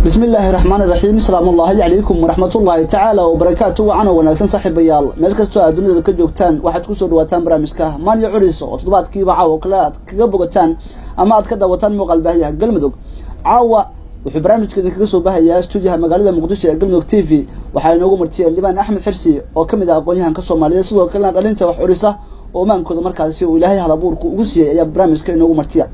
بسم الله الرحمن الرحيم السلام الله عليكم ورحمة الله تعالى وبركاته وعنا وناسن صاحب يال meel kasto aad dunida ka joogtaan waxaad ku soo dhawaataan barnaamijka Maaliyo Curiso oo toddobaadkii caawa kala aad kaga bogataan ama aad ka daawataan muuqaal baahiyaha Galmudug caawa wuxuu barnaamijkeena kaga soo baahayaa stuudiyaha magaalada Muqdisho ee Galmudug TV waxa inoogu martiyay Liban Axmed Xirsi oo kamid ah aqoonyahanka Soomaaliyeed sidoo kale dhalinta wax curisa oo maankooda markaasi uu Ilaahay hal abuurku ugu siiyay ayaa barnaamijka inoogu martiyay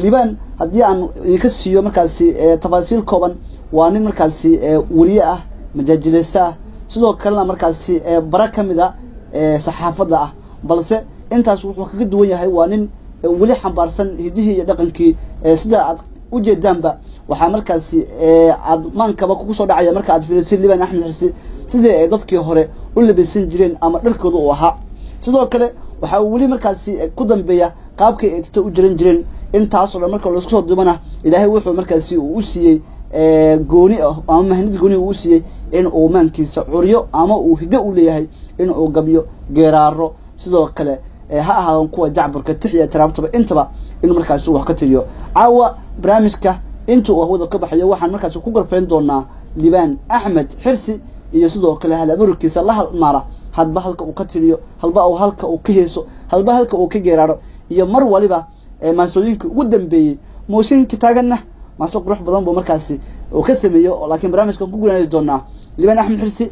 Liban haddii aan idinka siiyo markaasi tafaasiil kooban waa nin markaasi wariye ah majaajileysta sidoo kalena markaasi bara kamida saxaafada ah balse intaas wuxuu kaga duwan yahay waa nin wali xambaarsan hidihii iyo dhaqankii sida aad u jeedaanba waxa markaasi aad maankaba kugu soo dhacaya marka aad fiirisid Liban Axmed Xirsi sidii ay dadkii hore u labisan jireen ama dharkooda u ahaa sidoo kale waxa uu wali markaasi ku dambeeya qaabkay ay u jireen intaas oo marka la isku soo dumana Ilaahay wuxuu markaasi u siiyay gooni ama mahnid gooni u siiyay in uu maankiisa curiyo ama uu hido u leeyahay in uu gabiyo geeraaro sidoo kale ha ahaadon kuwa jacburka tixiya taraabtaba intaba in markaasi wax ka tiriyo caawa barnaamijka inta uu wada ka baxayo waxaan markaasi ku garfeyn doonaa Liban Axmed Xirsi iyo sidoo kale hal abuurkiisa la halmaara hadba halka uu ka tiriyo halka uu ka heeso halka uu ka geeraaro iyo mar waliba maasooyinka ugu dambeeyay mooshinka taagana maaso qurux badan buu markaasi oo ka sameeyo laakiin barnaamijkan ku guuleeyay doonaa Liban Axmed Xirsi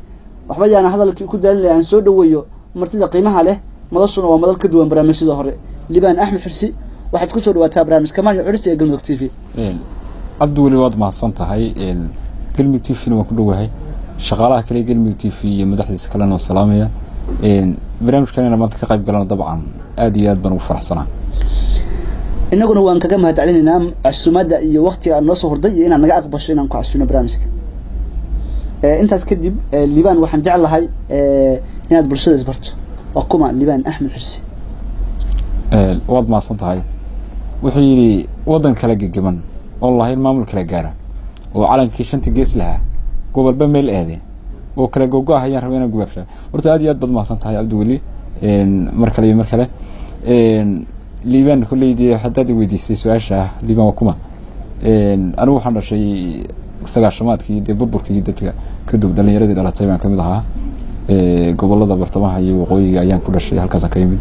waxba yaana hadalkii ku daalinayaan soo dhaweeyo martida qiimaha leh madashuna waa madal ka duwan barnaamijyada hore Liban Axmed Xirsi waxaad ku soo dhawaataa barnaamijka Maaliyo Curiso ee Galmudug TV Abdul Wad mahadsan tahay Galmudug TV waa ku dhawahay shaqaalaha kale Galmudug TV iyo madaxdiisa kale oo salaamaya barnaamijkan maanta ka qayb galana dabcan aad iyo aad baan ugu faraxsanahay inaguna waan kaga mahadcelinaynaa casuumada iyo waqtiga aan noo soo horday iyo inaan naga aqbasho inaan ku casuuno barnaamijka intaas kadib Liban waxaan jeclahay inaad bulshada isbarto waa kuma Liban Axmed Xirsi waad maasan tahay wuxuu yiri wadan kala gagaban wallahi maamul kala gaara oo calankii shanta gees lahaa gobolba meel aade oo kala go'aayaan rabeen gubabsha horta aad iyo aad bad maasan tahay Abdul mar kale Liban kulleydii hadda weydiisay su'aasha Liban waa kuma anigu waxaan dhashay sagaashamaadkii burburkii dadka ka dib dhalinyarada dhalatay baan kamid ahaa gobolada bartamaha iyo waqooyiga ayaan ku dhashay halkaas ka yimid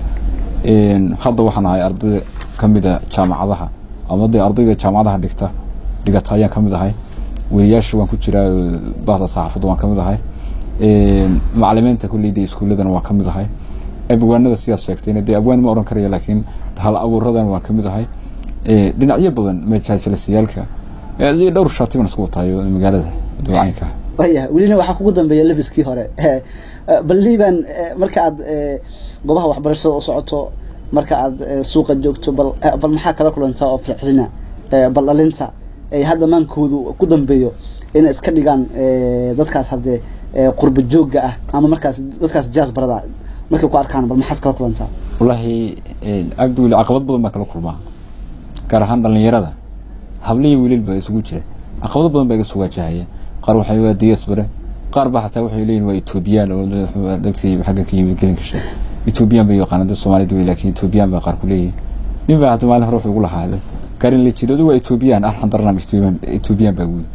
hadda waxaan ahay arday kamid ah jaamacadaha ama ardayda jaamacadaha dhigata ayaan kamid ahay wariyaasha waan ku jiraa baahda saxaafadda waan kamid ahay macallimiinta kulleydii iskuuladana waan kamid ahay abwaanada sidaas sheegtayna abwaan ma oran karayo laakiin hal abuuradan waan kamid ahay dhinacyo badan majaajilsiyaalka dhowr shaati baan isku wataayo magaalada Ducaanka waya waliina waxa kugu dambeeya labiskii hore bal Liban marka aad goobaha waxbarashada u socoto marka aad suuqa joogto bal maxaa kala kulantaa oo firxina bal dhalinta ay hadda maankoodu ku dambeeyo in iska dhigaan dadkaas hadde qurba jooga ah ama markaas dadkaas jaas barada markay ku arkaan bal maxaad kala kulantaa wallahi Abdul caqabad badan ma kala kulmaa gaar ahaan dhalinyarada habliyo wiilba isugu jira caqabad badan bay soo waajahayeen qaar waxay waa diaspora qaar ba xataa waxay leeyihiin waa Ethiopian oo dadkii xagga ka yimid gelin kashay Ethiopian bay yaqaanada Soomaalidu laakiin Ethiopian ba qaar ku leeyahay nin baa hadda maalin hore wuxuu lahaayay karin la jiro waa Ethiopian arxan darnaa Ethiopian baa guud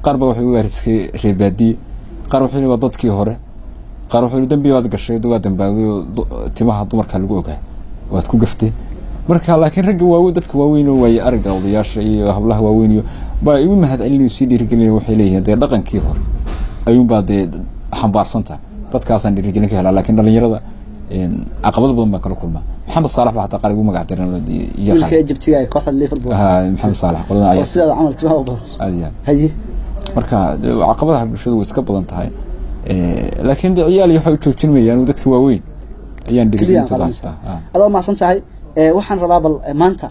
qaar ba waxay waariskay reebadi qaar waxay waa dadkii hore qaar wuxuu dambi waad gashay waa dambaabay timaha dumarka lagu ogaa waad ku gaftay marka laakiin ragga waaweyn dadka waaweyn oo way arag odayaasha iyo hablaha waaweyn iyo baa igu mahadcelinayo si dhiirigelin waxay leeyihiin dhaqankii hore ayuun baa xambaarsantaa dadkaasaan dhiirigelin ka helaa laakiin dhalinyarada caqabad badan baa kala kulmaa Maxamed Saalax baa qaar ugu magac daran iyo ka Egyptiga kooxda Liverpool Maxamed Saalax qodan ayaa sida amal timaha badan haye marka caqabadaha bulshadu way iska badan tahay laakiin ciyaal waxay u joojinayaan dadka waaweyn ayaan dhiirigelinta haystaa adoo ma san tahay waxaan rabaa bal maanta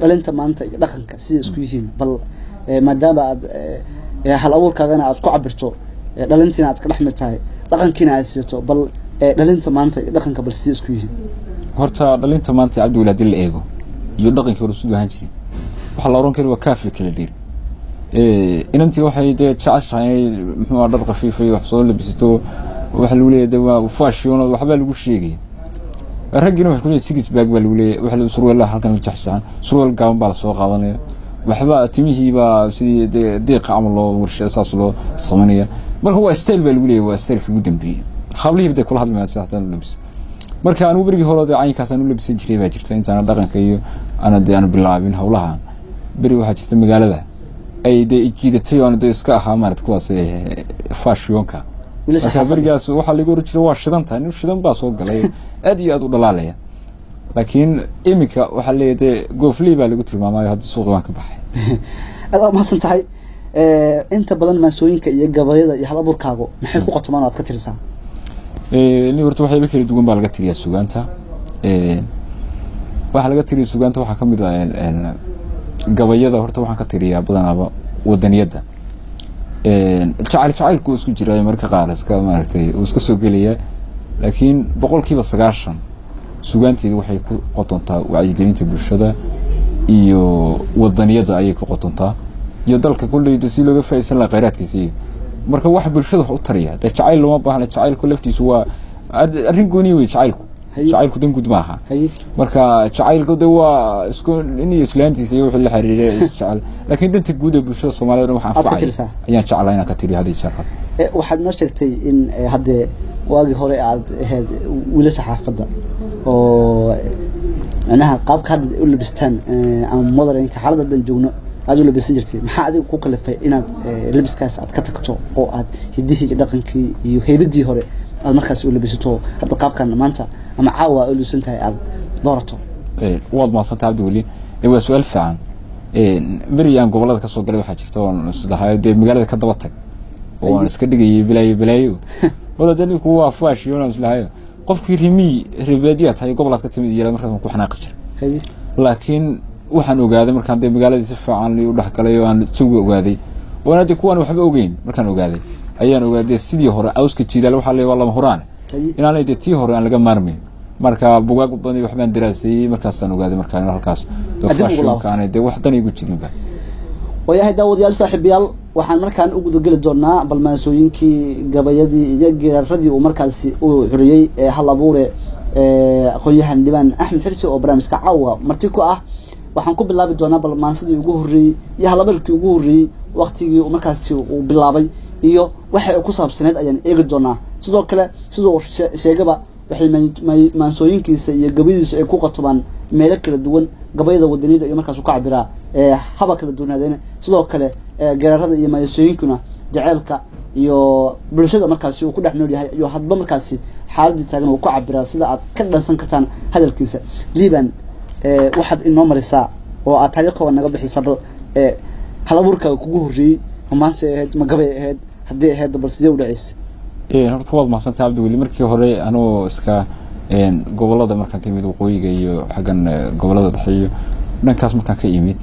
dhalinta maanta iyo dhaqanka si isku yihiin bal maadaama aad hal abuurkaagana aad ku cabirto dhalintina aad ka dhaxmid tahay dhaqankiina aad siiso bal dhalinta maanta iyo dhaqanka bal si isku yihiin horta dhalinta maanta Abdul Adil eego iyo dhaqanka rasuul ahaan jiray waxa la oran karaa waa kaafi kala dhir inantii waxay jeceshahay muxuu dhar qafiif iyo wax soo labisto waxa lagu leeyahay waa fashion waxba lagu sheegay ragina waxa ku leeyahay six bag baa lagu leeyahay waxa la surwaal halkan u jaxshaan surwaal gaaban baa la soo qaadanaya waxba timihiiba sidii deeqa camal loo warshay saas loo sameynaya marka waa style baa lagu leeyahay waa style-ka ugu dambeeyay qablihii bay kula hadlayaan sida tan labis marka anigu berigii hore caynkaas aan u labisan jiray baa jirta intaan dhaqanka iyo aan bilaabin hawlahan beri waxaa jirta magaalada ay jiidatay oo iska ahaa maarad kuwaas fashionka marka berigaas waxa lagu oran jiray waa shidantaa nin shidan baa soo galay aad iyo aad u dhalaalaya laakiin imika waxa leeyahay goofley baa lagu tilmaamay hadda suuqa waan ka baxay aad ma san tahay inta badan maasooyinka iyo gabayada iyo halaburkaagu maxay ku qotomaan aad ka tirsan ni horta waxay kala duwan baa laga tiriyaa suugaanta waxa laga tiriyaa suugaanta waxa kamid ah gabayada horta waxaan ka tiriyaa badanaaba wadaniyada jacaylku isku jiray marka qaar iska maaragtay uu iska soo gelaya laakiin 90% suugaanteedu waxay ku qotontaa wacyigelinta bulshada iyo wadaniyada ayay ku qotontaa iyo dalka kulleeyda si looga faa'iideysan la kheyraadkiisa marka wax bulshada wax u tariya jacayl lama baahna jacaylku laftiisu waa arrin gooni weey jacaylku dan gud maaha marka jacaylku waa isku in islaantiisa iyo wixii la xiriiray jacayl laakiin danta guud ee bulshada Soomaaliyeed waxaan faacay ayaan jeclahay inaan ka tiriyo hadii sharxad waxaad noo sheegtay in hadda waagi hore aad ahayd wiilasha xaafadda oo anaha qaabka hadda u labistaan ama modernka xaaladda joogno aad u labisan jirtay maxaa adiga ku kalifay inaad labiskaas aad ka tagto oo aad hidihii dhaqankii iyo heybadii hore aad markaas u labisato hadda qaabkan maanta ama caawa u luusan tahay aad doorato waad ma santaa Abdi waa su'aal fiican beriyaan gobolada ka soo galay waxa jirta oo islahay magaalada ka daba tag oo aan iska dhigay bilaayo walaadani ku waa faashiyo aan islahay qofkii ribaadiya tahay gobolada ka timid yeelay markaas ku xanaaqi jiray laakiin waxaan ogaaday markaan magaalada si fiican u dhaxgalay oo aan suuq ogaaday oo aan kuwan waxba ogeyn markaan ogaaday ayaan ogaaday sidii hore awska jiidaal waxa leeyahay lama horaan inaan ay tii hore aan laga maarmay marka bugaag badan waxbaan daraasay markaas aan ogaaday markaan halkaas fashion-kan wax dan igu jirin ba wayahay daawadayaal saaxiibayaal waxaan markaan ugu gudageli doonaa balmaasooyinkii gabayadii iyo geeraradii uu markaas uu xuriyay hal abuure aqoonyahan Dhibaan Axmed Xirsi oo barnaamijka caawa marti ku ah waxaan ku bilaabi doonaa balmaansadii ugu horeeyay iyo hal abuurkii ugu horeeyay waqtigii uu markaas uu bilaabay iyo waxa ku saabsaneed ayaan eegi doonaa sidoo kale sidoo sheegaba waxay maansooyinkiisa iyo gabayadiisa ay ku qotobaan meelo kala duwan gabayada wadanida iyo markaas uu ka cabiraa haba kala duwanaadeen sidoo kale geerarada iyo maansooyinkuna jaceelka iyo bulshada markaas uu ku dhex nool yahay iyo hadba markaas xaaladii taagan uu ku cabiraa sida aad ka dhansan kartaan hadalkiisa liiban waxaad inoo marisaa oo aad taariikhda naga bixisay hal abuurka kugu horeeyay maanta ahayd magabay ahayd hadii ahayd bal sidee u dhaceysay horta waad mahadsantahay Abdi markii hore anoo iska gobolada markaan ka yimid waqooyiga iyo xagan gobolada dhaxeeyo dhankaas markaan ka yimid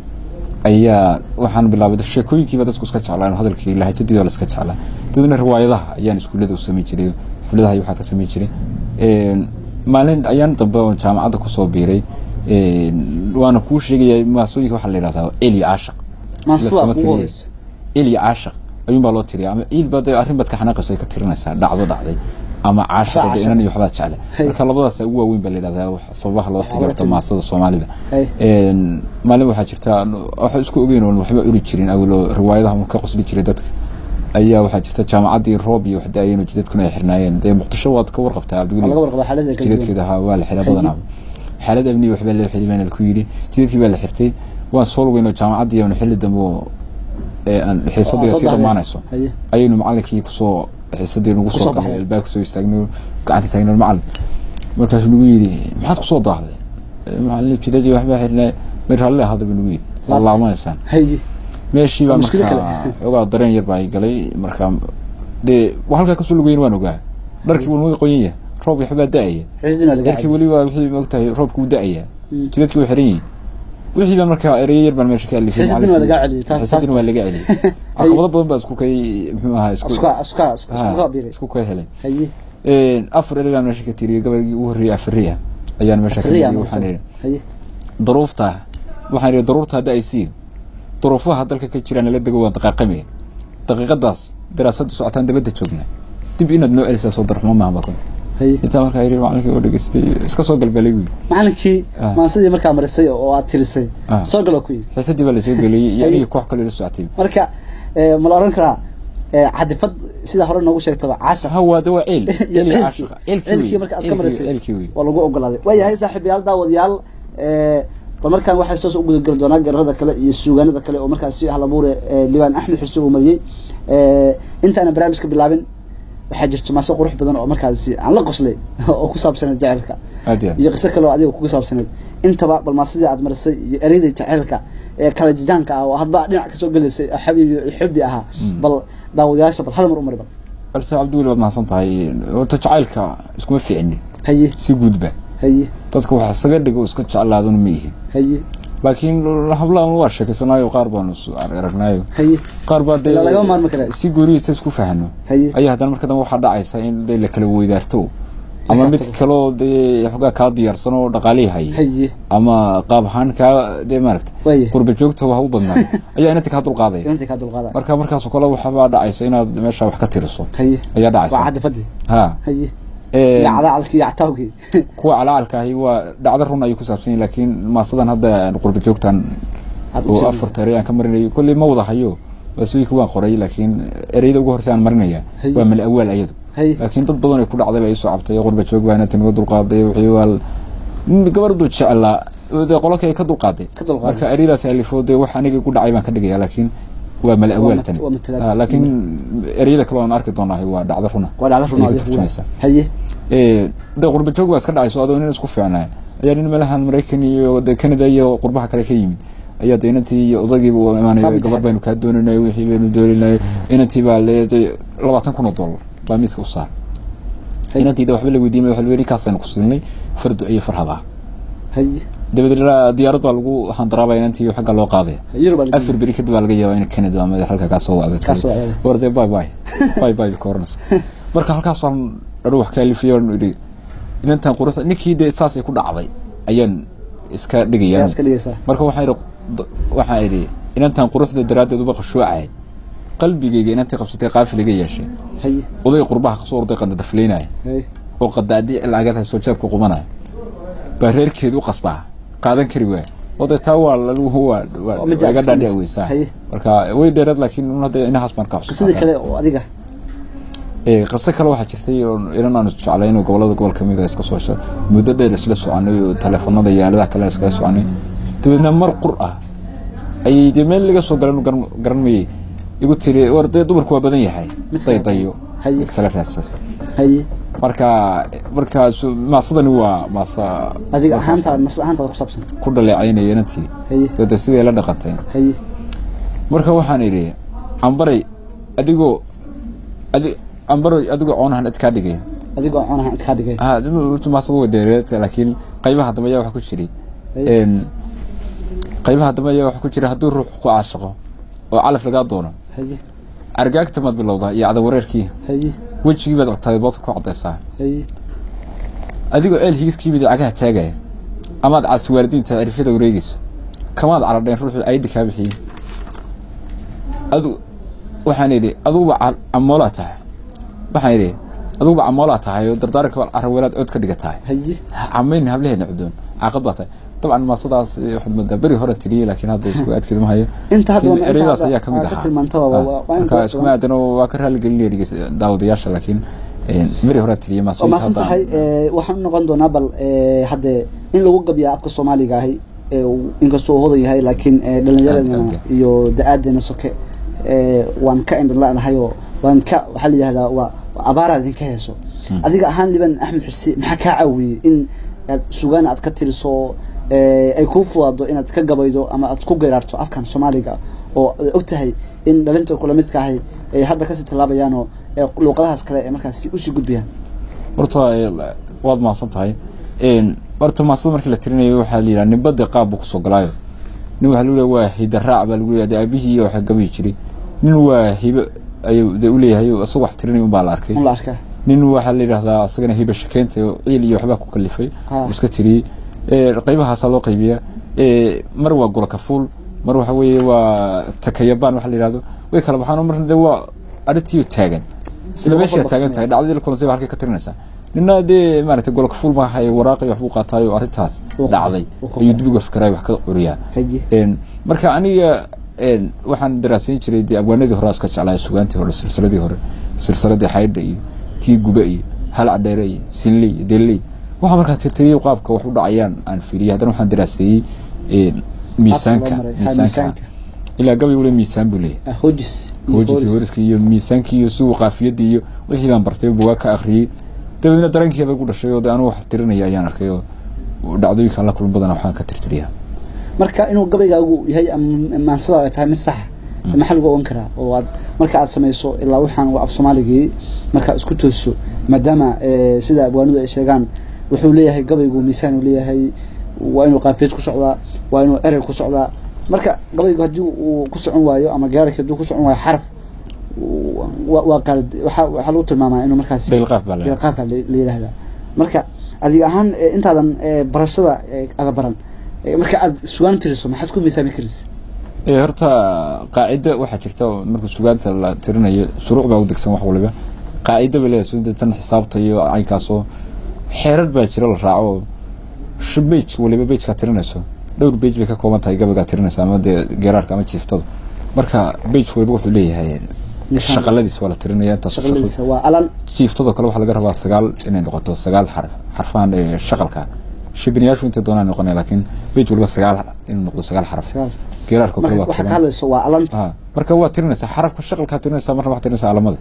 ayaa waxaan bilaabay sheekooyinkii dadku iska jeclaan hadalkii ilaahay jadida la iska jeclaa dadna riwaayadaha ayaan iskuulada u sameeyay jiray xuladaha waxa ka sameeyay jiray maalin ayaan dambe oo jaamacadda ku soo biiray waana ku sheegay maasooyinka waxa la yiraahdaa Eli Aashaq Eli Aashaq ayuu baa loo tiriyaa ama ciil baad arrin bad ka xanaaqayso ka tirinaysaa dhacday ama caashaqada inaan iyo waxba jecel marka labadaas ugu waaweyn baa la yiraahdaa sababaha loo tiriyo maasada Soomaalida maalin waxa jirta waxa isku ogeyn oo waxba uri jirin awlo riwaayadaha marka qosli jiray dadka ayaa waxa jirta jaamacadii roob iyo waxda ayeen jidadkuna ay xirnaayeen muqdisho waad ka warqabtaa Abdi laga warqaba xaaladda jidadkeeda waa la xiraa badanaa xaalad amni waxba la xiriireen ku yiri jidadkii baa la xirtay waan soo lugayno jaamacadii iyo xilli dambe aan xiisadii si dhamaanayso ayaynu macallinkii ku soo xiisadii ugu soo baxay albaabka soo istaagno gacanta taagno macallin markaas uu yiri maxaad ku soo daahday macallin jidadii waxba xirnay marhalle hada buu yiri wallah ma insan meeshii baa markaa ogaa dareen yar baa galay markaa halka ka soo lugayn waan ogaa dharkii wuu qoyay roob waxba daayay dharkii wali waa wixii moogtahay roobku daayay jidadkii wuu xiran yahay wixii baa markaa ereyar baan meesha ka alifay xisbina laga celiyo xisbina waa laga celiyo aqoonta badan baa isku kay muxuu ahaa isku kay helay afar ereyar meesha ka tiriyay gabarigii ugu horeeyay afriya ayaan meesha ka tiriyay waxaan duruufta hadda ay sii duruufaha dalka ka jiraan la dago waa daqiiqadaas daraasadu socotaan dibadda joogna dib inaad noo celisaa soo darxmo ma baqon inta marka ay macallinkii oo dhageystay iska soo galbalay wiil macallinkii ma sidii markaa marisay oo aad tirisay soo galo ku xiisadii baa la soo galay yani koox kale la socotay marka ma la oran karaa cadifad sida hore noogu sheegtaba caasha hawa dawa ili caashiqa ilkii marka aad ka marisay waa lagu ogolaaday waayahay saaxiibayaal daawadayaal markaan waxay soo ugu gudgal doonaa garada kale iyo suugaanada kale oo markaas si halabuure Liban Axmed Xuseen uu mariyay intaana barnaamijka bilaabin waxaa jirto maaso qurux badan oo markaas aan la qoslay oo ku saabsan jacaylka iyo qiso kale oo adiga ku saabsan intaba bal maasidii aad marisay iyo ereyda jacaylka ee kala jijaanka ah oo hadba dhinac ka soo galeysay xubbi aha bal daawadayaasha bal hal mar u marba balse Abdul wad maasan tahay oo jacaylka isku fiicin haye si gudba haye dadku waxa saga dhigo iska jeclaadun ma yihiin haye laakiin hablaan waa sheekaysanaayo qaar baan soo aragnaayo haye qaar baa laga maarmi karaa si guuriyay isku fahano ayaa hadan marka waxa dhacaysa in la kala weydaarto ama mid kale oo xogaa ka diyaarsan oo dhaqaaleeyahay haye ama qaab ahaan ka maaragtay qurba joogta waxa u badnaa ayaa inta ka dul qaaday markaas kale waxa baa dhacaysa inaad meesha wax ka tiriso haye ayaa dhacaysa waa cadfadi ha haye على يعتاوكي كوا على الكاهي ودعد الرنا يكسبسين لكن ما صدق هذا قرب جوكتان وأفر تريان كمرني كل موضع هيو بس ويكون قري لكن أريد أقول هرسان مرنية ومن الأول أيضا لكن تضبطون يكون عضبة يسوع عبتي قرب جوك بينات تنقد القاضي وحيوال قبل إن شاء الله إذا قولك يكدو قاضي أريد أسأل فودي وحني يكون عيبا كدقيا لكن ومن الأول تاني لكن أريد كلون أركضنا هو دعد الرنا هي ده قرب جوج بس كده عايز أدوني نسكو فعنا يعني ملها أمريكاني وكندا يو قربها كريكيم أيه دينتي أضاقي وماني قبل بينو كادوننا ويحي بينو دولنا إنتي بالله لبعتن كنا دولار باميسك وصار إنتي ده وحبل وديم وحبل وري كاسين قصدني فرد أي فرحة هي ده بدل ديارات بالجو هندرابا إنتي وحق الله قاضي أفر بريكد بالجيا وين كندا وما حلقة كاسو ورد باي باي باي باي كورنس marka halkaas aan ruux kalifiyoon iri intaan qurux ninkii saas ay ku dhacday ayaan iska dhigayaan marka waxaan iri intaan quruxda daraadeed uba qashuucay qalbigayga intaan qabsatay qaafiliga yeeshay oday qurbaha ka soo orday qanda dafleynay oo qadaadi lacagta soo jeebka qumanay bareerkeedu qasbaa qaadan kari waa oday taawal huwa laga dhaadhaweysaa marka way dheerad laakiin hadda inahaas marka sidii kale oo adiga قصة كلا واحد شرتي إيران نسج علينا وقبل كمية إسكا سوشة مدة ده لسه عني وتلفوننا ده يعني ده كلا إسكا سوعني تبينا مر قرآ أي جمال اللي قصوا قرنمي يقول تري ورد دبر كوا بدني هاي طيو هاي كلا فاسد هاي مركا ما صدق هو ما صا هذيك أهم قصبسن كل اللي عيني ينتي هاي كده سيد لا دقتين هاي مركا وحني لي عمبري أديكو أمبر أدوق عنها نتكادجي أدوق عنها نتكادجي ما صدق ديرت لكن قيبها هذا ما يروح كشري قيبها هذا ما يروح كشري هدور روح عاشقه وعلف لقى دونه هي أرجعك تمد باللوضة يا عذا وريركي هي وجه يبدأ طيبات قاعدة ساعة هي أدوق هيس كي بدأ عجها تاجي أماد على سواردين تعرف هذا وريجس كمان عرضين روح العيد كابحي أدوق وحنيدي أدوق عمولاته waxaan yiri adugu amoola tahay oo dardaarka arweelad cod ka dhigataay haye cameyn hableena cudun aqabata طبعا ما صداس واحد من بري هره تري لكن هذا اسكو ادكد ما هي انت هذا اريداس ayaa kamid ah waa isku maadano waa ka raali gelinayay daawadayaasha laakiin mari hore tiriye ma soo tahay waxaan noqon doonaa bal hadda in lagu gabiyo afka Soomaaliga ahay inkastoo hodan yahay laakiin dhalinyarada iyo da'adeena soke waan ka indhalaanahay oo waan ka waxa la yiraahdaa waa abaarad in ka heeso adiga ahaan Liban Axmed Xuseen maxaa ka caawiyay in suugaan aad ka tiriso ay ku fuudo inaad ka gabaydo ama aad ku geerarto afkan Soomaaliga oo ogtahay in dhalinta kula midka ahay ay hadda ka sii talaabayaan oo luqadahaas kale ee markaas u sii gudbiyaan horta waad ma santahay horta ma soo markii la tirinayo waxa la yiraahdaa nibada qaab ku soo galaayo nin waxa lagu leeyahay hida raac baa lagu leeyahay aabihii waxa gabi jiray nin waa hiba ay u leeyahay asoo wax tirinayo baa la arkay nin waxa la yiraahdaa asagana hiba shakeenta ciil iyo waxba ku kalifay iska tiri qaybahaas loo qaybiya mar waa gol ka fuul mar waxa weeye waa takayabaan waxa la yiraahdo way kala baxaan mar waa arrintii taagan isla meesha taagan tahay dhacdadii la kulantay halka ka tirinaysa nina dee maaragtay golka fuul ma hay waraaqay wax uu qaataayo arintaas dhacday ayuu dib uga fikiray wax ka curiyaa marka aniga waxaan daraasayn jiray dee abwaanadii hore aska jeclaa sugaantii hore silsiladii xaydha iyo tii guba iyo hal cadheere iyo sinley iyo deley waxa markaa tirtiriyay qaabka wax u dhacayaan aan fiiriyay haddana waxaan daraaseeyey miisaanka ilaa gabay ule miisaan buu leeyahay hojis iyo miisaankii iyo suuq qaafiyadii iyo wixii baan bartay buugaa ka akhriyay dabadna dareenkiiba ku dhashay oo anu wax tirinaya ayaan arkay oo dhacdooyinka la kulma badan waxaan ka tirtiriyaa marka inuu gabaygaagu yahay maansada ay tahay mid sax maxaa lagu ogan karaa oo aad marka aad samayso ilaa waxaan af Soomaaliga marka isku tooso maadaama sida abwaanadu ay sheegaan wuxuu leeyahay gabaygu miisaan uu leeyahay waa inuu qaafiyad ku socdaa waa inuu erey ku socdaa marka gabaygu hadii uu ku socon waayo ama gaarka hadii ku socon waayo xarf waa qalad waxa lagu tilmaamaa inuu markaas bilqaaf la yiraahdo marka adiga ahaan intaadan barashada aad baran marka aad sugaan tiriso maxaad ku miisaami karaysaa horta qaacida waxa jirta marka sugaanta la tirinayo shuruucda u degsan wax waliba qaacida bale sida tan xisaabta iyo aynkaasoo xeerar baa jira la raaco shubeyj waliba beej ka tirinayso dhowr beej bay ka kooban tahay gabaga tirinaysa ama geeraarka ama jiiftada marka beej waliba wuxuu leeyahay shaqaladiis wala tirinaya inta shaqaladiisa waa alan jiiftada kale waxa laga rabaa 9 inay noqoto 9 xarfaan shaqalka shibniyaashu inta doonaan noqonay laakiin beej waliba 9 inuu noqdo 9 xaraf geeraarka kale waxa ka hadlayso waa alan marka waa tirinaysa xarafka shaqalka tirinaysa marna wax tirinaysa alamada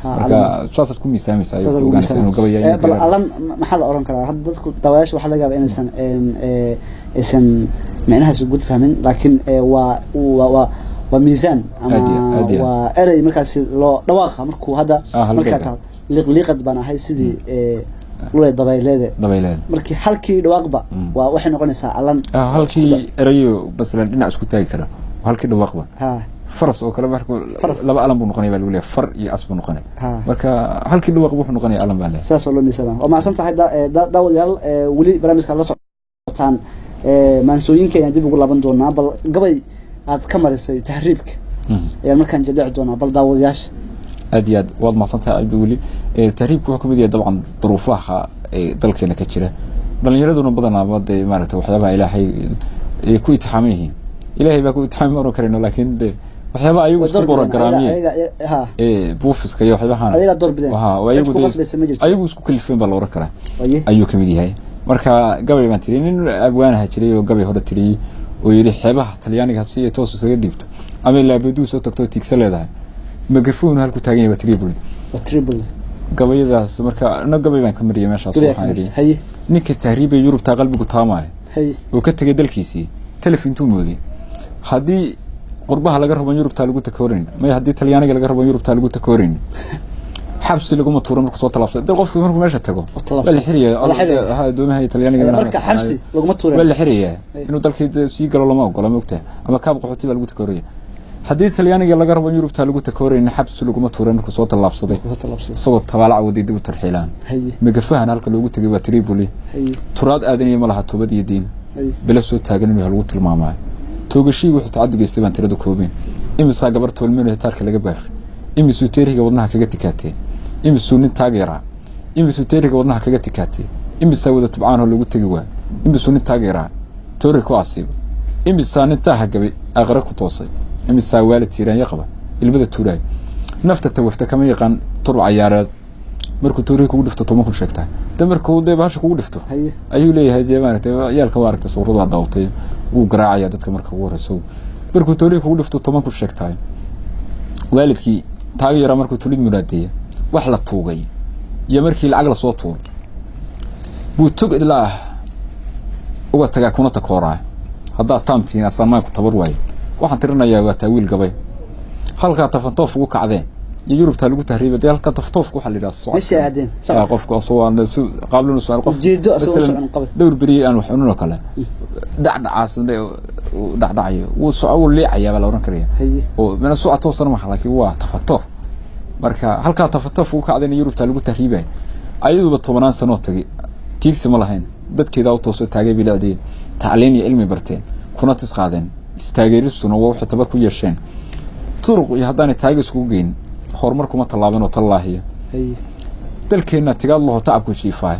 marka saasad ku miisaamaysa ay ogaanaysa inuu gabayay bal alan maxaa la oran karaa hadda dadku dawaayash waxa laga yaabaa inaysan aysan macnahaas guud fahmin laakiin waa miisaan ama waa erey markaas loo dhawaaqa markuu hadda marka ka liqliqad baan ahay sidii wada dabayleed markii halkii dhawaaqba waa waxay noqonaysaa alan halkii erayo baslan dhinac isku taagi kara halkii dhawaaqba faras oo kale markuu laba alan buu noqonay baa lagu leeyahay far iyo as buu noqonay marka halkii dhawaaqba wuxuu noqonay alan baa leeyahay saas oo loo miisaan oo ma santahay daawadayaal wali barnaamijka la socotaan maansooyinka ayaan dib ugu laaban doonaa bal gabay aad ka marisay tahriibka ayaan markaan jadaac doonaa bal daawadayaasha aad iyo aad waad maasantahay abdi weli tahriibku wuxuu kamid yahay dabcan duruufaha dalkeena ka jira dhalinyaraduna badanaa dee maaragtay waxyaabaha ilaahay ku itixaaman yihiin ilaahay baa ku itixaami oran karayno laakiin de waxyaabaha ayagu isku borogaraamiye buufiska iyo waxyaabahan ayagu isku kalifeen baa la oran karaa ayuu kamid yahay marka gabay baan tiri nin abwaanaha jiray oo gabay hore tiriyay oo yiri xeebaha talyaaniga si ay toos isaga dhiibto ama laabaduu soo tagto tigsa leedahay magafoon halku taagan yahay Tripoli gabayadaas marka ana gabay baan ka mariyay meeshaas waxaan yiri ninka tahriibay Yurub ta qalbigu taamay oo ka tagay dalkiisii telefontu moodi hadii qurbaha laga rabo Yurub ta lagu takoorin ma hadii talyaaniga laga rabo Yurub ta lagu takoorin xabsi lagu ma tuuro markuu soo talaabsay dal qofku markuu meesha tago wala xiriyo doomaha talyaaniga marka xabsi lagu ma tuuro wala xiriyo inuu dalkii si galo lama ogola moogtaa ama kaab qaxooti lagu takooriyo hadii talyaaniga laga rabo Yurub ta lagu takoorin xabsi lagu ma tuuro markuu soo talaabsaday soo tabaalac wadii dib u tarxiilaan magafahan halka loogu tagay waa Tripoli turaad aadaniyo malaha toobad iyo diin bila soo taagan inuu lagu tilmaamay toogashii wuxuu tacadugeystay baan tirada koobeen imisa gabar toolmeen taarka laga baafay imisu teeriga wadnaha kaga tikaatay imisu nin taageera imisu teeriga wadnaha kaga tikaatay imisa wada tubcaan oo lagu tagi waa imisu nin taageera toori ku asiib imisa nin taaha gabay aqra ku toosay imisa waalid tiiraan yaqaba ilmada tuuray nafta tawafta kama yaqaan tur ciyaareed markuu toori kugu dhifto tooma ku sheegtaa damarkuu deebasha kugu dhifto ayuu leeyahay jeemaartay yaalka waaragta sawirada daawtay uu garaacaya dadka marka ugu horeyso markuu toori kugu dhifto tooma ku sheegtaa waalidkii taageera markuu tulid muraadiyay wax la tuugay iyo markii lacag la soo tuur buu tug ilaa uga tagaa kuna takooraa hadda taamtiin asamaan ku tabar waay waxaan tirinayaa waa taawiil gabay halka tafantoof ugu kacdeen iyo Yurub ta lagu tahriibay halka taftoof ku xallidaa socod qofku asoo qaablan su'aal qof jeedo asoo qabay dowr bari aan wax ununo kale dhacdacaas dhacdacayo uu soo leeyahay baa la oran kariya oo mana soo atoosan ma laakiin waa tafatoof marka halka tafatoof uu kacdeen Yurub ta lagu tahriibay ayaduba 10 sano tagay tiigsi ma lahayn dadkeeda u toosoo taagay bilaadeen tacliin iyo cilmi barteen kuna tisqaadeen istaageeristuna waa wax tabar ku yeesheen turuq iyo hadaan taagis ku geyn horumar kuma talaabano tallaahiya dalkeenna tigaad laho tacabku jiifaay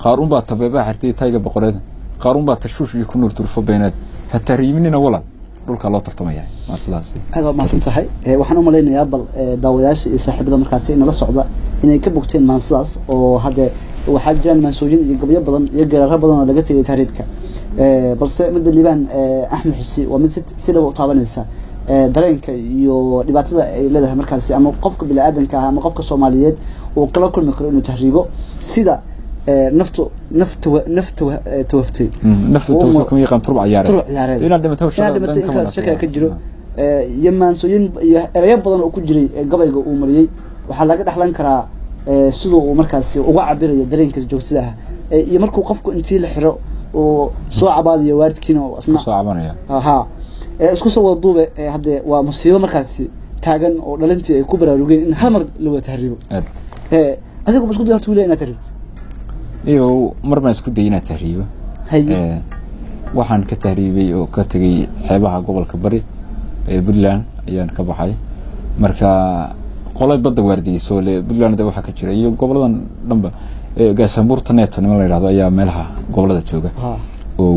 qaarun baa tabeebaa xirtay tayga boqoreed qaarun baa tashuush iyo ku nuur turfo beenaad hataa riiminina wala dhulka loo tartamaya maslaasi aad ma santahay waxaan u maleynayaa bal daawadayaasha iyo saaxiibada markaas in la socda inay ka bogteen maansidaas oo hadda waxaa jiraan maansooyin iyo gabyo badan iyo geeraro badan oo laga tegay taariibka balse midda liibaan axmed xisi waa mid si dhaba u taabanaysa dareenka iyo dhibaatada ay leedahay markaasi ama qofka bini'aadanka ah ama qofka Soomaaliyeed oo kala kulmi karo inuu tahriibo sida naftu tawaftay kuma yaqaan turba ciyaareed ina dhimato shaka ka jiro yamaansooyin iyo erayo badan oo ku jiray gabayga uu mariyay waxa laga dhaxlan karaa sidoo uu markaasi uga cabirayo dareenka joogtada ah iyo markuu qofku intii la xiro oo soo cabaadiyo waalidkiina oo asna soo cabanaya isku soo wada duube hadda waa musiibo markaasi taagan oo dhalintii ay ku baraarugeen in hal mar loo tahriibo adigu isku day hortu leeyahay tahriib iyo marna isku day inaad tahriibo waxaan ka tahriibay oo ka tagay xeebaha gobolka bari ee Puntland ayaan ka baxay marka qolay badda waardiyay le Puntland waxa ka jira iyo goboladan dhanba gaashaanbuurta neeto nima la yiraahdo ayaa meelaha gobolada jooga oo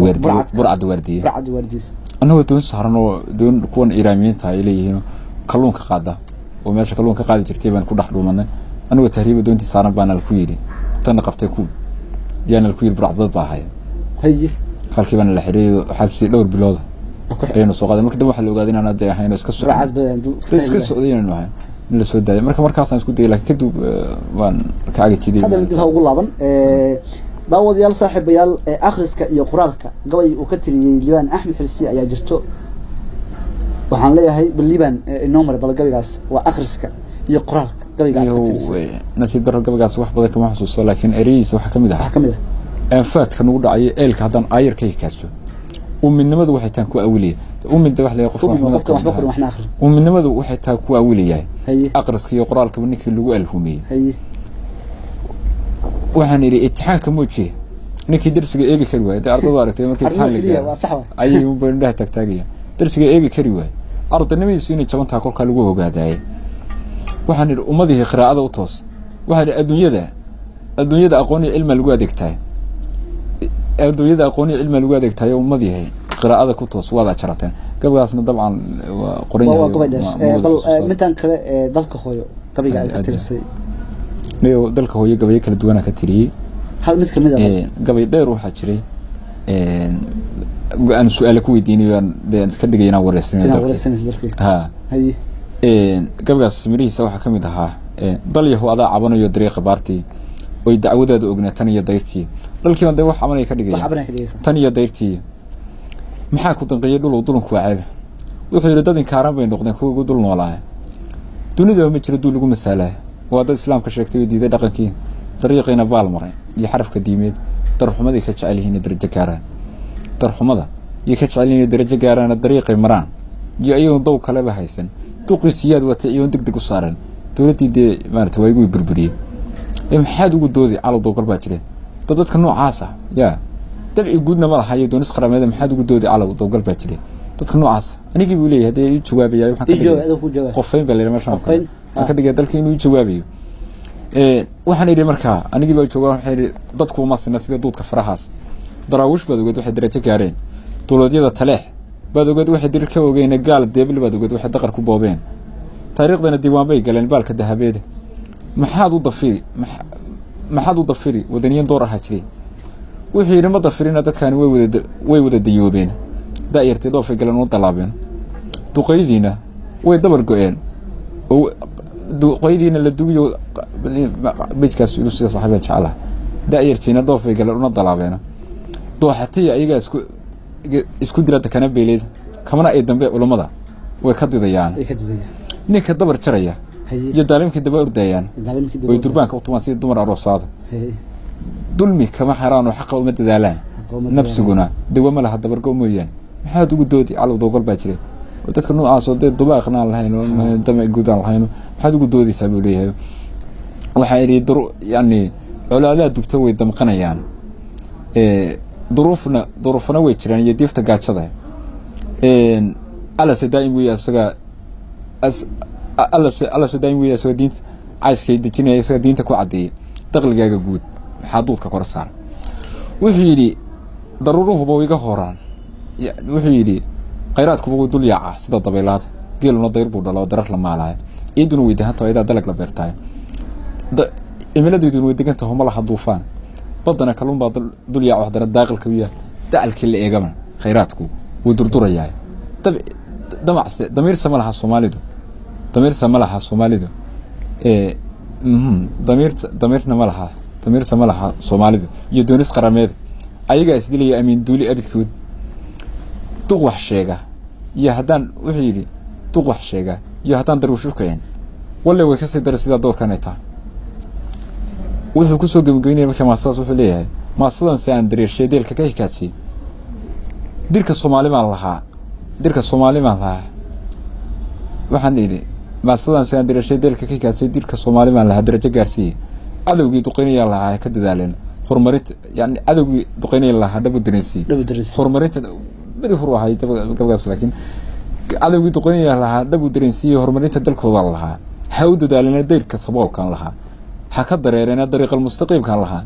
burcad waardiyay annagu doon saaran oo doon kuwan Iiraamiyiinta ay leeyihiin kalluunka qaada oo meesha kalluunka qaadi jirtay baan ku dhaxdhuumanay annagu tahriib doontii saaran baan la ku yiri tan qabtay ku yaana la ku yiri burcad baa ahay halkii baan la xiriyo xabsi dhowr bilood aynu soo qaaday markii waxa la ogaaday inaan aday ahayn iska socdeen maahay in la soo daayay markaas aan isku dayay laakiin kadib waan kaaga jiiday hadda mid ugu laaban daawadayaal saaxiibayaal akhriska iyo qoraalka gabay uu ka tiriyay liibaan axmed xirsi ayaa jirto waxaan leeyahay liibaan inoo mar bal gabaygaas waa akhriska iyo qoraalka gabayga aad ka tirisay nasiib daro gabaygaas wax badan kama xasuusto laakiin ereygiisa waxa kamid ah faadka nagu dhacay eelka hadan ayarkay kaasto umminimadu waxay taan ku awiliyay umminta wax la qof umminimadu waxay taan ku awiliyay akhriska iyo qoraalka ninkii lagu alhumiyay waxaan iri imtixaanka muujiye ninkii darsiga eegi kari waayay ardaydu aragtay markii imtixaan la gaaray ayay u bandhaha tagtaagaya darsiga eegi kari waayay ardaynimadiisu inay jabantaa kolka lagu ogaadayay waxaan iri ummadii qiraa'ada u toos waxaan adduunyada aqoon iyo cilmi lagu adeegtay ummadii qiraa'ada ku toos wada jarateen gabadhaasna dabcan waa qoran yahay bal midaan kale dalka hooyo gabiga ay ka tirisay niyo dalka hooyo gabay kala duwan ka tiriyay hal mid kamid ah gabay dheer waxa jiray aan su'aal ku weydiinayaan iska dhigayna wareysanay dalka gabadhaas mirihiisa waxa kamid ahaa dal yahu adaa cabanayo dariiqa baartii oo dacwadaada ognaatan iyo dayrtii dalkiina day wax cabanay ka dhigayaan tan iyo dayrtii maxaa ku danqiyay dhulku waacay wuxuu yiri dad in kaaran bay noqdeen kuwa ugu dul noolaa dunida ma jiro dul lagu masaalay waa dad islaamka sheegtay oo diiday dhaqankii dariiqina baal maray iyo xarafka diimeed darxumada ka jecel yihiin darajo gaaraan darxumada iyo ka jecel yihiin darajo gaaraan dariiqay maraan iyo ayuu dow kale ba haysan duqrisiyaad wata iyo degdeg u saaran dawladii maartay way ugu burburiyay maxaad ugu doodi calo dogal baa jireen dadka noocaas ah dabci guudna ma lahayo doonis qarameed maxaad ugu doodi calo dogal baa jireen dadka noocaas anigii buu leeyahay hadii jawaabayay waxaan ka dhigay qofeyn baa leeyahay meeshaan ka dhigay dalkii inuu jawaabayo waxaan idhi markaa anigii baa joogaa waxay idhi dadku ma sina sida duudka farahaas daraawish baad ogeed waxay darajo gaareen dowladyada taleex baad ogeed waxay dir ka ogeeyeen gaal deebil baad ogeed waxay daqar ku boobeen taariikhdana diiwaan bay galeen baalka dahabeed maxaad u dafiri wadaniyan door ah jiray wixii yiri ma dafirina dadkani way wada dayoobeen daayirtii doofay galeen oo dalaabeen duqaydiina way dabar go'een oo duqaydiina la dugiyo bijkaas inuu sida saaxiibada jecel daayirtiina doofay galeen oo dalaabeen dooxatay ayaga isku dilada kana beeleed kamana ay dambe culimada way ka didayaan ninka dabar jaraya iyo daalimkii daba ordayaan way durbaanka u tumaan si dumar aroosaada dulmi kama xaraan oo xaq uma dadaalaan nafsiguna dawama laha dabargo mooyaan maxaad ugu doodi calow dogal baa jiray dadka noocaas oo dubaaqnaan lahayn oo damac guudaan lahayn maxaad ugu doodaysaa buu leeyahay waxa ay yani colaadaha dubta way damqanayaan duruufna way jiraan iyo diifta gaajada alla sadaa'im way asaga alla sadaa'im way asaga diinta cayskay dejinaya asaga diinta ku cadeeyay dakhligaaga guud maxaa duudka kor saar wuxuu yidhi daruuruhuba iga horaan wuxuu yidhi khayraadkuba wuu dul yaaca sida dabaylaada geeluna dayr buu dhalo darar la maalaayo ciiduna way dahantaho idaa dalag la beertaayo cimiladeeduna way degantaho ma laha duufaan baddana kalluun baa dul yaaca wax dara daaqilka u yaal dacalkii la eegaba khayraadku wuu durdurayaa damacse damiirsa ma laha soomaalidu damiirna ma laha damiirsa ma laha soomaalidu iyo doonis qarameed ayagaa isdilaya amiin duuli abidkood duq wax sheega iyo haddaan wuxuu yidhi duq wax sheega iyo haddaan darwish u kicin walle way kasii dara sidaa doorkan ay tahay wuxuu kusoo gebagabeynaya marka maasadaas wuxuu leeyahay maasadan si aan dareershay deelka ka hikaajiyey dirka soomaali baan lahaa waxaan idhi maasadan si aan dareershay deelka ka hikaajiyey dirka soomaali baan lahaa darajo gaarsiiyey cadowgii duqeynayaa lahaa ka dadaaleen horumarinta yani cadowgii duqeynaya lahaa dhabu dareensiiyey horumarinta beri huru ahay gabagaas laakiin cadowgii duqeynaya lahaa dhabu dareensiiyey horumarinta dalkooda lahaa ha u dadaalena dayrka saboolkan lahaa ha ka dareerena dariiqal mustaqiimkan lahaa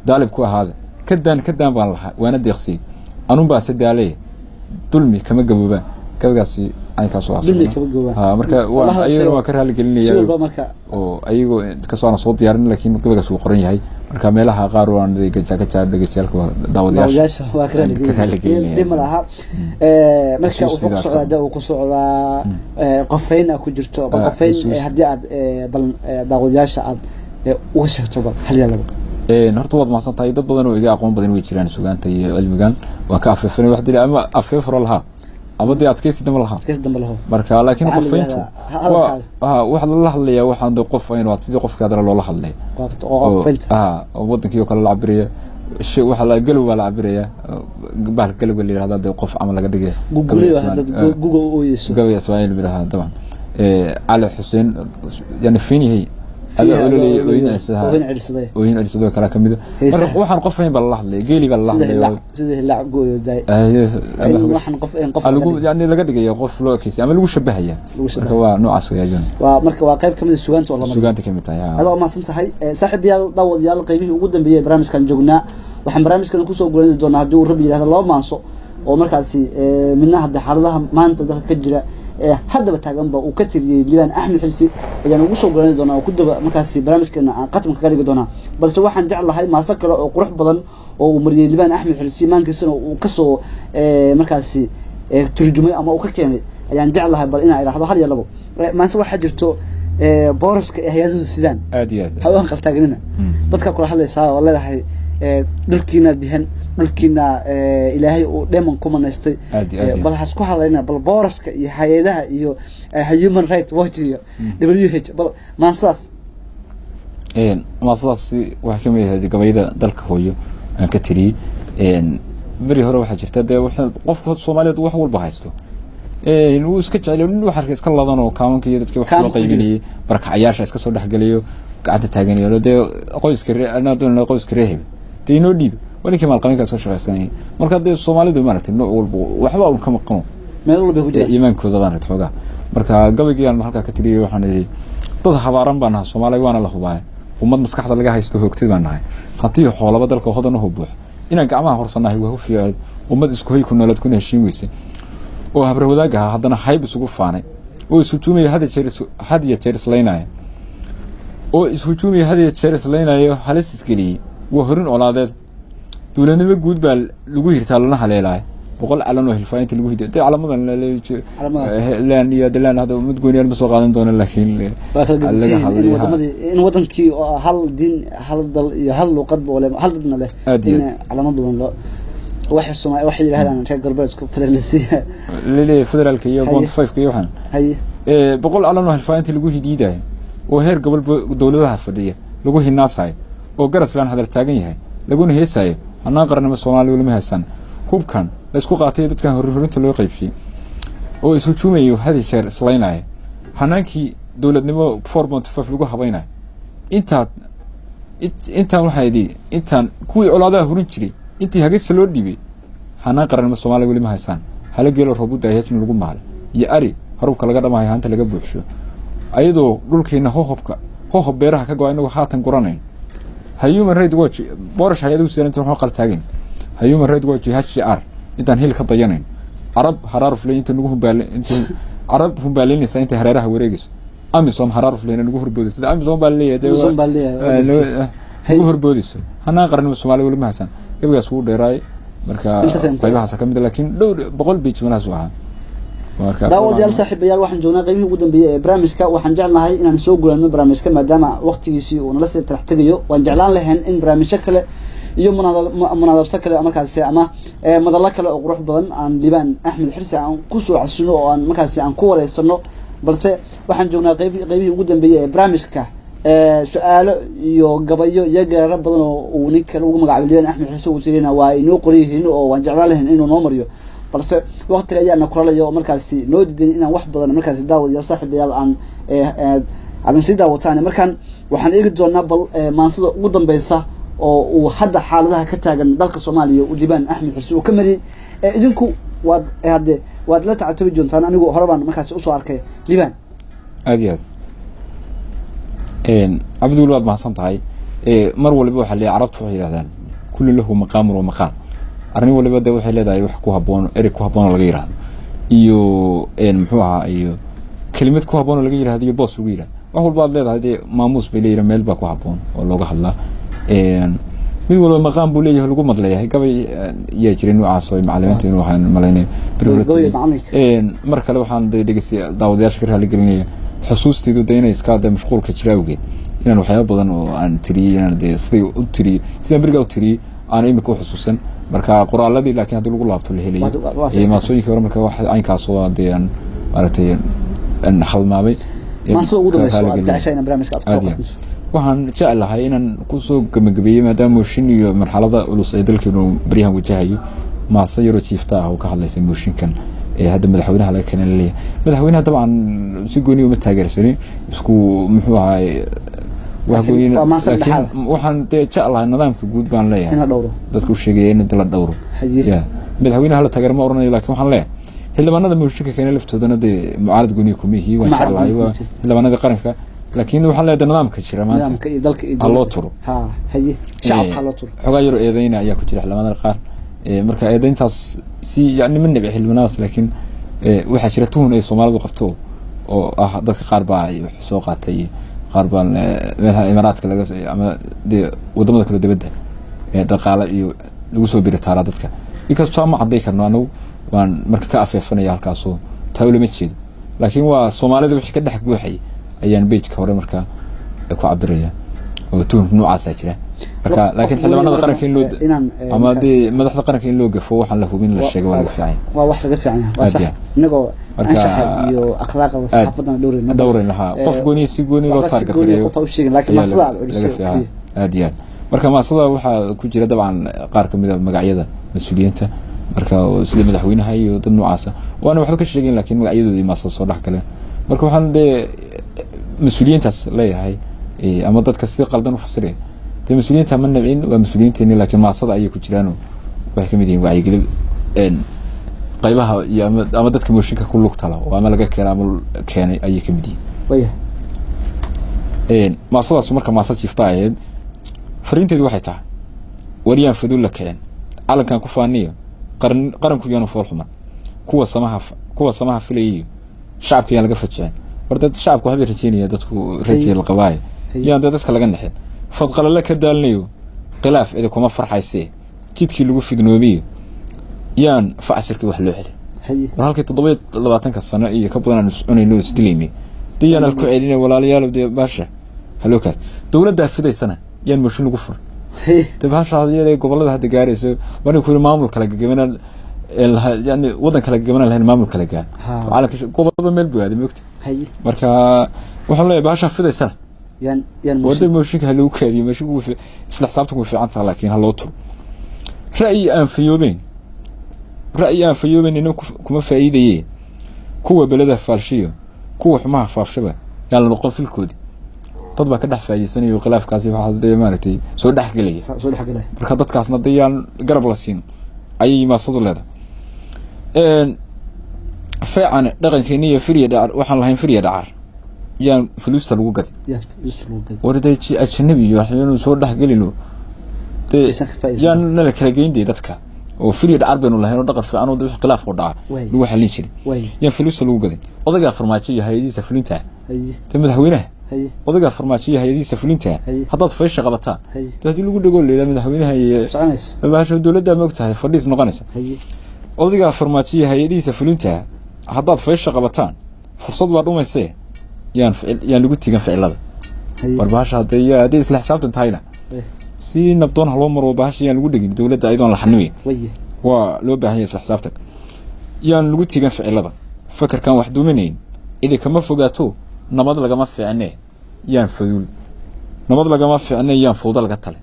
daalib ku ahaada kadaan baan lahaa waana deeqsiyey anun baa sadaalay dulmi kama gaboobaan gabagaasi aynkaas marka ayagana waa ka raali gelinaya oo ayagoo kasoo aan soo diyaarin laakiin gabagaas uu qoran yahay marka meelaha qaar waan gajaagaja dhageystayaalka daawadayaasha waa ka raali gelinaya malaha marka uu socdaa uu ku socdaa qofayna ku jirto qofayn hadii aad bal daawadayaasha aad uga sheegto hal yalaba horta waad mahadsan tahay dad badan oo iga aqoon badan way jiraan sugaanta iyo cilmigan waa ka afeefnay wax dilay ama afeefro lahaa ama dee adkaysi dambe lahaa marka laakiin qofayntu wax la hadlaya waxaan qof aynu sidii qofka dara loola hadlay oo wadankii kale la cabiraya waxa la galowga la cabiraya bahal galowga la yiraahdo qof ama laga dhigay google oo yeeso gabayga Soomaaliya biraha taban Ali Xuseen yani fiinihi وين أرسله كلا كمية وحن قفين بالله لي قيلي بالله لي زي لا قوي داي وحن قفين يعني لقد جاي قف لو كيس أما لو شبه هي هو نوع عصوي جون ومركب واقع كم السجانت والله السجانت كم تاعي هذا ما صنت هاي صاحب يا ضوء يا القيبي وجودا بيه برامج كان جونا وحن برامج كان كوسو قولنا دونا جو ربي هذا الله ما نصو ومركزي من ناحية حرلها ما أنت ده كجرا haddaba taaganba uu ka tiriyay Liban Axmed Xilsi ayaan ugu soo go'aan doonaa ku daba markaasi barnaamijkeena aan qatmka ka dhigi doonaa balse waxaan jeclahay maasa kale oo qurux badan oo uu mariyay Liban Axmed Xilsi maankiisana uu ka soo markaasi turjumay ama uu ka keenay ayaan jeclahay bal inaan iraahdo hal iyo labo maanta waxa jirto booriska hay'adaha sidaan hawaan qaltaagnina dadka kula hadlaysaa oo leedahay dhulkiina dihan dhulkiina ilaahay uu dheeman ku manaystay bal has ku hadlayna bal booriska iyo hay'adaha iyo human rights watch iyo WH bal maasaas waxa kamid yahay gabayda dalka hooyo aan ka tiriyay bari hore waxa jirta qofka Soomaaliyeed wax walba haysto inuu iska jecel inuu wax iska ladan oo kaamanka iyo dadka wax loo qaybinayay barakacayaasha iska soo dhaxgaliyo gacanta taaganayay qoyska reer qoyska reer inoo dhiib wali kama qalqayn ka soo shaqeysanayn marka dee Soomaalidu maartay nooc walba waxba uu kama qano meel walba ku jira iimaankooda baan xoogaa marka gabaygaan halka ka tiriyay waxaan idhi dad habaaran baan Soomaaliga waana la hubaay ummad maskaxda laga haysto hoogtid baan nahay haddii xoolaba dalka hodan u buux inaan gacmaha horsanahay waa u fiican ummad isku hay ku nolod ku heshiin weysay oo habar wadaaga haddana hayb isugu faanay oo isu tuumay hadiya jeer islaynaya oo isu tuumay hadiya jeer islaynaya halis isgeliyay waa horin olaadeed dawladnimo guud baa lagu hirtaa lana haleelay boqol calan oo hilfaaynta lagu hiday calamadan laan iyo dalaan hada mid gooniyaal ma soo qaadan doona laakiin in wadankii hal diin hal dal iyo hal luqad boole hal dadna leh in calamo badan loo waxa Soomaaliya waxa yiraahdaan reer galbeedka federaalisiya leeyahay federaalka iyo bond 5 ka waxan boqol calan oo hilfaaynta lagu hidiiday oo heer gobol dawladaha fadhiya lagu hinaasay oo garaslaan hadal taagan yahay laguna heesayo anaan qarnimo Soomaaliya wali ma haysan hubkan la isku qaatay dadkan horumarinta loo qaybshay oo isu juumayo hadi jeer islaynay hanaankii dawladnimo 4.5 lagu habeynay inta waxaan kuwii colaadaha horin jiray intii hagis loo dhibay hanaan qarnimo Soomaaliya wali ma haysan hala geelo roobada heesin lagu maal iyo ari harubka laga dhamahay hanta laga buuxsho ayadoo dhulkeena hoob beeraha ka go'ay inuu haatan guranayn human rights watch boorash hay'adu sidaanta wuxuu qaltaagin human rights watch HCR intaan hil ka dayanayn arab haraar fleey inta nagu hubaalay inta arab hubaalinaysa inta hareeraha wareegayso amisom haraar fleey nagu horboodis sida amisom baa leeyahay ugu horboodiso hanaan qaran Soomaaliya wali ma hasan gabigaas uu dheeray marka qaybahaas ka mid laakiin dhowr 100 page wanaas waxa marka daawadayaal saaxiibayaal waxaan joognaa qaybihii ugu dambeeyay ee barnaamijka waxaan jeclahay inaan soo guulano barnaamijka maadaama waqtigiisii uu nala sii tarax tagayo waan jeclaan lahayn in barnaamijyo kale iyo munaadabso kale markaasi ama madallo kale oo qurux badan aan Liibaan Axmed Xirsi aan ku soo casino oo aan markaasi aan ku wareysano balse waxaan joognaa qaybihii ugu dambeeyay ee barnaamijka su'aalo iyo gabayo iyo gaararo badan oo uu ninka ugu magacaabay Liibaan Axmed Xirsi uu tirina waa inoo qoryihiin oo waan jeclaan lahayn inuu noo mariyo balse waqtiga ayaana kulalayo markaasi noo diidan inaan wax badan markaasi daawadayaal saaxiibayaal aan si daawataan markaan waxaan eegi doonaa bal maansada ugu dambaysa oo uu hadda xaaladaha ka taagan dalka Soomaaliya uu Liibaan Axmed Xirsi uu ka mariyay idinku waad la tacatabi doontaan anigu hore baan markaasi u soo arkay Liibaan aad Abdul Wad mahsan tahay mar walba waxa la carabtu waxay yiraahdaan kullu lahu maqaam wa maqaal arrin walba waxay leedahay wax ku haboon ku haboon laga yiraahdo iyo muxuu ahaa iyo kelimad ku haboon laga yiraahdo iyo boos ugu yiraahdo wax walba aad leedahay maamuus bay leeyahay meel ba ku haboon oo looga hadlaa mid walba maqaam buu leeyahay lagu madleeyahay gabay iyo jireen noocaas oo macallimiinta inuu ahaan malaynay mar kale waxaan dhageysi daawadayaasha ka raali gelinaya xusuusteedu inay iska da mashquulka jiraawgeed inaan waxyaabo badan oo aan tiriyay inaan sidii u tiriyay sidii bariga u tiriyay aan imika u xusuusan marka qoraaladii laakiin hadii lagu laabto la helay ee maasooyinka hore marka wax aynkaas oo aan maartay an khalmaamay maasoo ugu dambeysay taashayna barnaamijka aad ku qoranto waxaan jecelahay inaan ku soo gabagabeeyo maadaama mooshin iyo marxalada culus ee dalkeenu bariyahan wajahayo maasa yaro jiifta ah oo ka hadlaysay mooshinkan ee hadda madaxweynaha laga keenay leeyahay madaxweynaha dabcan si gooni uma taageersanin isku muxuu ahaa waxaan jeclahay nidaamka guud baan leeyahay in la dhowro dadku sheegay in la dhowro madaxweynaha la taageero ma oranayo laakiin waxaan leeyahay xildhibaanada mooshinka keenay laftoodana mucaarad gooni kuma yihiin waan jeclahay xildhibaanada qaranka laakiin waxaan leeyahay nidaamka jira maanta nidaamka iyo dalka iyo loo turo shacabka loo turo xogaa yar eedayna ayaa ku jira xildhibaanada qaar marka eedayntaas si yani ma nabci xildhibaanadaas laakiin waxa jira tuhun ay Soomaalidu qabto oo ah dadka qaar baa ay soo qaatay qaar baa meelaha Imaaraadka laga ama wadamada kala dibadda dhaqaale iyo lagu soo biritaara dadka inkastoo ma caday karno anagu waan marka ka afeefanaya halkaas oo taawle ma jeedo laakiin waa Soomaalida wixii ka dhex guuxay ayaan page ka hore marka ku cabiraya oo tuhun noocaas jira marka laakiin xildhibaanada qaranka in loo ama madaxda qaranka in loo gafo waxaan la hubin la sheego waa fiican waa wax laga fiican yahay waa sax inagoo anshaxa iyo akhlaaqda saxaafadana dhowrin lahaa qof gooni si gooni loo taarget gareeyo laakiin masada aad marka masada waxa ku jira dabcan qaar kamid ah magacyada mas'uuliyiinta marka sida madaxweynaha iyo dad noocaas waana waxba ka sheegin laakiin magacyadoodii masada soo dhax galeen marka waxaan mas'uuliyiintaas leeyahay ama dadka si qaldan u fasiray مسؤولينها من نبعين ومسؤولينتين لكن ما صدق أي كجيرانو وحكي مدين وعي قلب قيبها يا أما دتك موشينك كل وقت له وأما لقى كلام كان أي كمدين وياه ما صدق سمرك ما صدق يفتاعد فرينتي دوحتها وريان فدول لك يعني على كان كفانية قرن كليانو فرحمة كوا سماها فيلي شعب كيان لقى فتشان وردت شعب كهبي رجيني دتكو رجي القبائل يان دتك لقى نحن فضل لك دالنيو خلاف إذا كما فرحيسي جدكي لو فدنوبيه يان فعشرك wax loo xilay halkii 7 sano iyo ka badan aan loo isdilimay diyana ku celinay walaalayaal baasha halookaas dawladda fidaysana yaan mashin lagu fur tabaasha hadii gobolada hadda gaarayso wani ku maamul kala gagamana yani wadan kala gagamana lahayn maamul kala gaar caalamka gobolada meel buuxda moogta marka waxa la baasha fidaysana yan wada mooshinka haloo kaadiyo mooshinka isla xisaabtanku fiican laakiin haloo turo ra'yi aan fayooben inuu kuma faa'iideeyay kuwa belada faalshiyo kuwa xumaha faafshaba yaan la noqon filkoodi dad baa ka dhex faa'iideysanayo khilaafkaasi waxa hadda maartay soo dhaxgalay marka dadkaasna dayaan garab la siin ayay maasadu leedahay fiican dhaqankeena iyo firiya dhacar waxaan lahayn firiya dhacar yaan fuluusta lagu gaday يا فلوس الوجد wardayji ajnabi iyo waxyaanu soo dhaxgelino de yaan nala kala geeyay dadka oo filiid arbeen lahayn oo dhaqan fiican oo dad khilaaf ku dhaca lagu xalin jiray yaan fuluusta lagu gaday odaga farmaajo iyo hay'adiisa fulinta ta madaxweynaha odaga farmaajo iyo hay'adiisa fulinta haddaad faysha qabataan dadii lagu dhago leeyahay madaxweynaha iyo baasha dawladda ma ogtahay fadhiis noqonaysa odaga farmaajo iyo hay'adiisa fulinta haddaad faysha qabataan fursad waa dhumaysay yaan lagu tigan ficilada warbaasha hadii isla xisaabtan tahayna si nabdoon halo maro baasha yaan lagu dhigin dawladda aydoon la xanniin waa loo baahan yahay isla xisaabtan yaan lagu tigan ficilada fakarkan wax duuminayn idin kama fogaato nabad lagama fiicnee yaan fadul nabad lagama fiicnee yaan fooda laga tale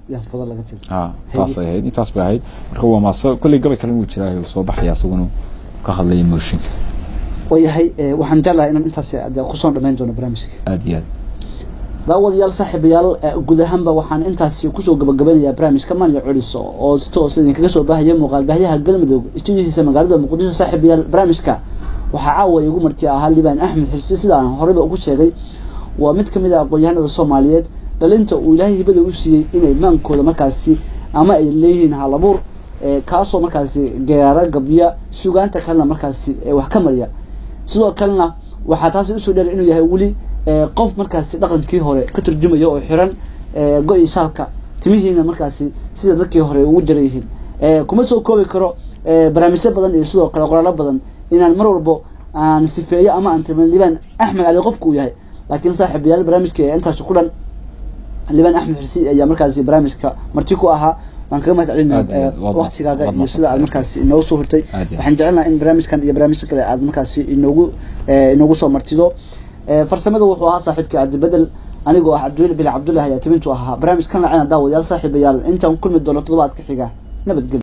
taas ay ahayd intaas bay ahayd marka waa maaso kulli gabay kale uu jiraa oo soo baxaya asaguna ka hadlay mooshinka وياهي waxaan jeclahay inaan intaas ku soo dhameyn doono barnaamijka aad iyo aad daawadayaal saaxiibayaal guud ahaanba waxaan intaas ku soo gabagabanayaa barnaamijka Maanyo Culiso oo toos idin kaga soo baahaya muuqaal baahiyaha Galmudug istijiisa magaalada Muqdisho saaxiibayaal barnaamijka waxa caawa igu marti ahaa Liban Axmed Xirsi sida aan horeba ugu sheegay waa mid kamid ah aqoonyahanada Soomaaliyeed dhalinta uu Ilaahay hibada u siiyay inay maankooda markaasi ama ay leeyihiin halabuur kaasoo markaasi geeraara gabya suugaanta kalena markaasi wax ka mariya sidoo kalena waxa taasi u soo dheer inuu yahay wali qof markaasi dhaqankii hore ka turjumayo oo xiran go'ay shaalka timihiina markaasi sida dadkii hore ugu jarayeen kuma soo koobi karo barnaamijyo badan iyo sidoo kale qoraallo badan inaan mar walba aan sifeeyo ama aan tilmaamo Liban Axmed Ali qofku yahay laakiin saaxiibayaal barnaamijka intaas ku dhan Liban Axmed Xirsi ayaa markaasi barnaamijka marti ku ahaa waan kaga mahadcelinaa waqtigaaga iyo sida aad markaasi inoo soo hortay waxaan jecelnahay in barnaamijkan iyo barnaamijka kale aad markaasi inoogu soo martido farsamada wuxuu ahaa saaxiibka Cabdi Badal anigoo ah Cabdi Bil Cabdullaahi ayaa timintu ahaa barnaamijkan lacana daawadayaal saaxiibayaal intaan kulmi doono toddobaadka xiga nabadgelyo